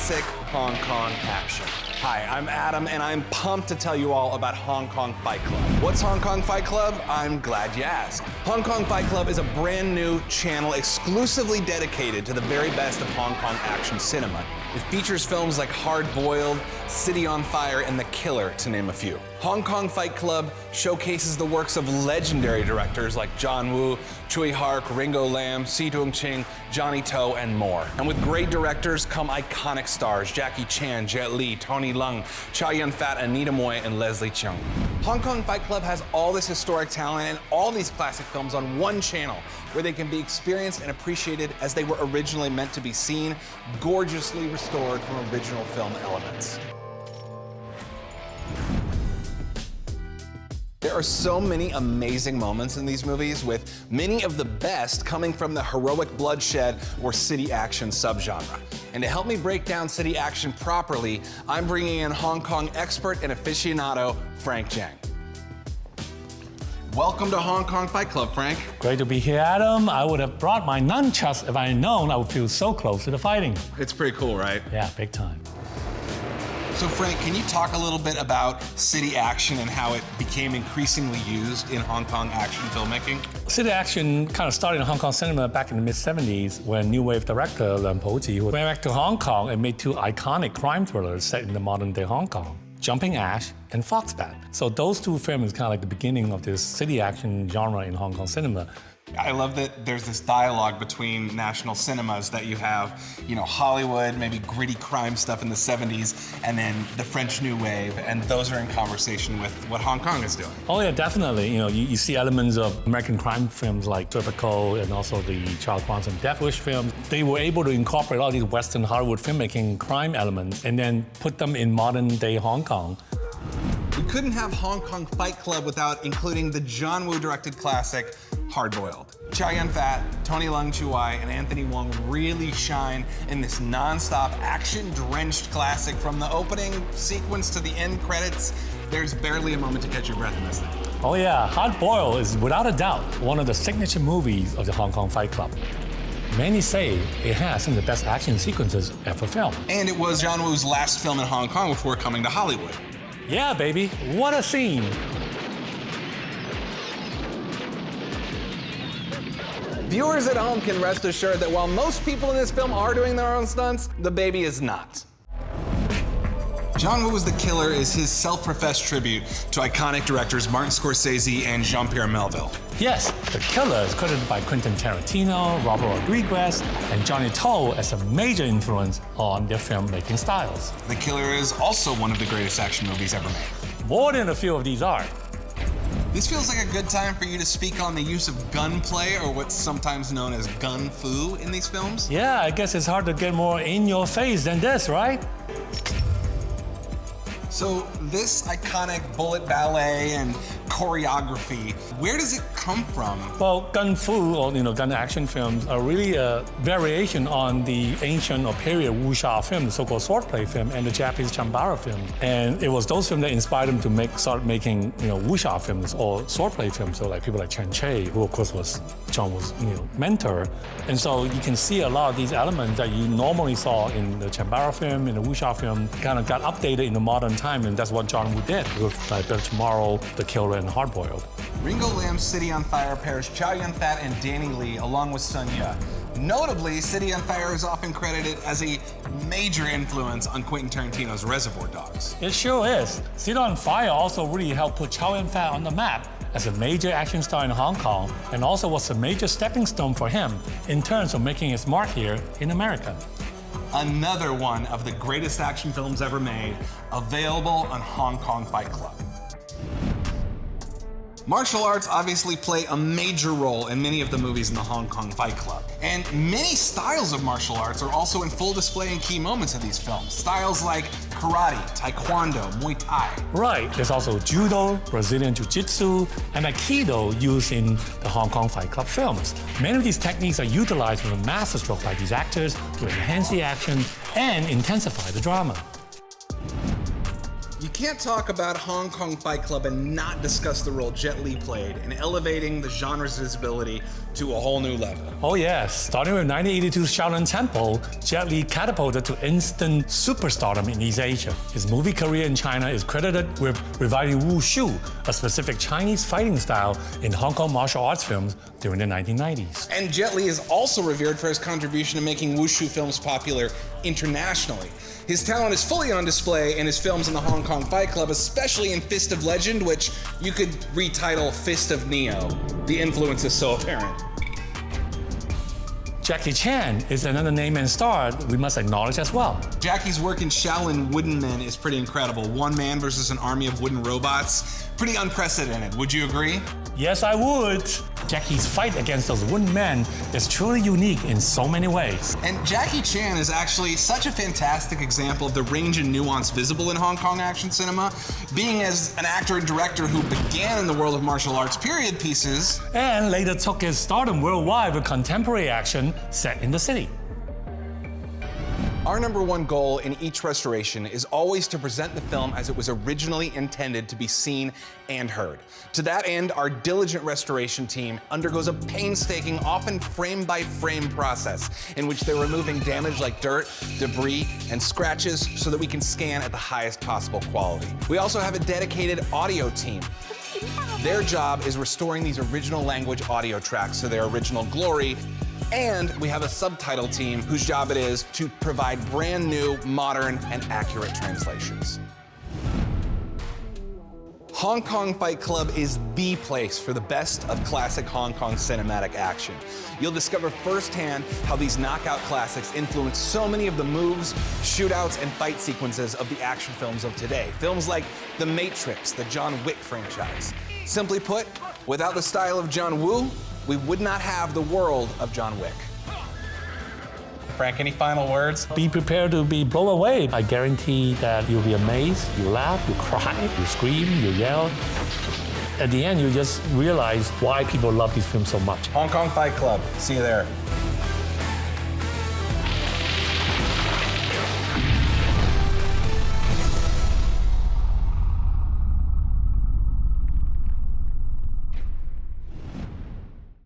classic Hong Kong action. Hi, I'm Adam, and I'm pumped to tell you all about Hong Kong Fight Club. What's Hong Kong Fight Club? I'm glad you asked. Hong Kong Fight Club is a brand new channel exclusively dedicated to the very best of Hong Kong action cinema. It features films like Hard Boiled, City on Fire, and The Killer, to name a few. Hong Kong Fight Club showcases the works of legendary directors like John Woo, Tsui Hark, Ringo Lam, Si Tung-ching, Johnny To, and more. And with great directors come iconic stars Jackie Chan, Jet Li, Tony Leung, Chow Yun-fat, Anita Mui, and Leslie Cheung. Hong Kong Fight Club has all this historic talent and all these classic films on one channel where they can be experienced and appreciated as they were originally meant to be seen, gorgeously restored from original film elements. There are so many amazing moments in these movies, with many of the best coming from the heroic bloodshed or city action subgenre. And to help me break down city action properly, I'm bringing in Hong Kong expert and aficionado, Frank Jiang. Welcome to Hong Kong Fight Club, Frank. Great to be here, Adam. I would have brought my nunchucks if I had known I would feel so close to the fighting. It's pretty cool, right? Yeah, big time. So Frank, can you talk a little bit about city action and how it became increasingly used in Hong Kong action filmmaking? City action kind of started in Hong Kong cinema back in the mid-70s when new wave director Leung Chiu-wai went back to Hong Kong and made two iconic crime thrillers set in the modern-day Hong Kong, Jumping Ash and Foxbat. So those two films kind of like the beginning of this city action genre in Hong Kong cinema. I love that there's this dialogue between national cinemas that you have, Hollywood, maybe gritty crime stuff in the 70s, and then the French New Wave, and those are in conversation with what Hong Kong is doing. Oh yeah, definitely. You see elements of American crime films like Typical and also the Charles Bronson Death Wish films. They were able to incorporate all these Western Hollywood filmmaking crime elements and then put them in modern day Hong Kong. We couldn't have Hong Kong Fight Club without including the John Woo directed classic, Hard Boiled. Chow Yun-fat, Leung Chiu-wai, and Anthony Wong really shine in this non-stop, action-drenched classic. From the opening sequence to the end credits, there's barely a moment to catch your breath in this thing. Oh yeah, Hard Boiled is without a doubt one of the signature movies of the Hong Kong Fight Club. Many say it has some of the best action sequences ever filmed. And it was John Woo's last film in Hong Kong before coming to Hollywood. Yeah, baby, what a scene. Viewers at home can rest assured that while most people in this film are doing their own stunts, the baby is not. John Woo's The Killer is his self-professed tribute to iconic directors Martin Scorsese and Jean-Pierre Melville. Yes, The Killer is credited by Quentin Tarantino, Robert Rodriguez, and Johnny To as a major influence on their filmmaking styles. The Killer is also one of the greatest action movies ever made. More than a few of these are. This feels like a good time for you to speak on the use of gunplay, or what's sometimes known as gun fu, in these films. Yeah, I guess it's hard to get more in your face than this, right? So this iconic bullet ballet and choreography, where does it come from? Well, gun fu, or gun action films, are really a variation on the ancient or period wuxia film, the so-called swordplay film, and the Japanese chambara film. And it was those films that inspired them to start making wuxia films or swordplay films. So like people like Chen Che, who of course was John Woo's mentor. And so you can see a lot of these elements that you normally saw in the chambara film, in the wuxia film, kind of got updated in the modern time, and that's what John Woo did with Better Tomorrow, The Killer, and Hard Boiled. Ringo Lam's City on Fire pairs Chow Yun-fat and Danny Lee along with Sun Yue. Notably, City on Fire is often credited as a major influence on Quentin Tarantino's Reservoir Dogs. It sure is. City on Fire also really helped put Chow Yun-fat on the map as a major action star in Hong Kong, and also was a major stepping stone for him in terms of making his mark here in America. Another one of the greatest action films ever made, available on Hong Kong Fight Club. Martial arts obviously play a major role in many of the movies in the Hong Kong Fight Club. And many styles of martial arts are also in full display in key moments of these films. Styles like karate, taekwondo, Muay Thai. Right, there's also judo, Brazilian jiu-jitsu, and aikido used in the Hong Kong Fight Club films. Many of these techniques are utilized with a masterstroke by these actors to enhance the action and intensify the drama. You can't talk about Hong Kong Fight Club and not discuss the role Jet Li played in elevating the genre's visibility to a whole new level. Oh yes, starting with 1982's Shaolin Temple, Jet Li catapulted to instant superstardom in East Asia. His movie career in China is credited with reviving Wushu, a specific Chinese fighting style in Hong Kong martial arts films during the 1990s. And Jet Li is also revered for his contribution to making Wushu films popular internationally. His talent is fully on display in his films in the Hong Kong Fight Club, especially in Fist of Legend, which you could retitle Fist of Neo. The influence is so apparent. Jackie Chan is another name and star we must acknowledge as well. Jackie's work in Shaolin Wooden Men is pretty incredible. One man versus an army of wooden robots. Pretty unprecedented, would you agree? Yes, I would. Jackie's fight against those wooden men is truly unique in so many ways. And Jackie Chan is actually such a fantastic example of the range and nuance visible in Hong Kong action cinema, being as an actor and director who began in the world of martial arts period pieces, and later took his stardom worldwide with contemporary action set in the city. Our number one goal in each restoration is always to present the film as it was originally intended to be seen and heard. To that end, our diligent restoration team undergoes a painstaking, often frame-by-frame process in which they're removing damage like dirt, debris, and scratches so that we can scan at the highest possible quality. We also have a dedicated audio team. Their job is restoring these original language audio tracks to their original glory. And we have a subtitle team whose job it is to provide brand new, modern, and accurate translations. Hong Kong Fight Club is the place for the best of classic Hong Kong cinematic action. You'll discover firsthand how these knockout classics influence so many of the moves, shootouts, and fight sequences of the action films of today. Films like The Matrix, the John Wick franchise. Simply put, without the style of John Woo, we would not have the world of John Wick. Frank, any final words? Be prepared to be blown away. I guarantee that you'll be amazed, you laugh, you cry, you scream, you yell. At the end, you just realize why people love these films so much. Hong Kong Fight Club. See you there.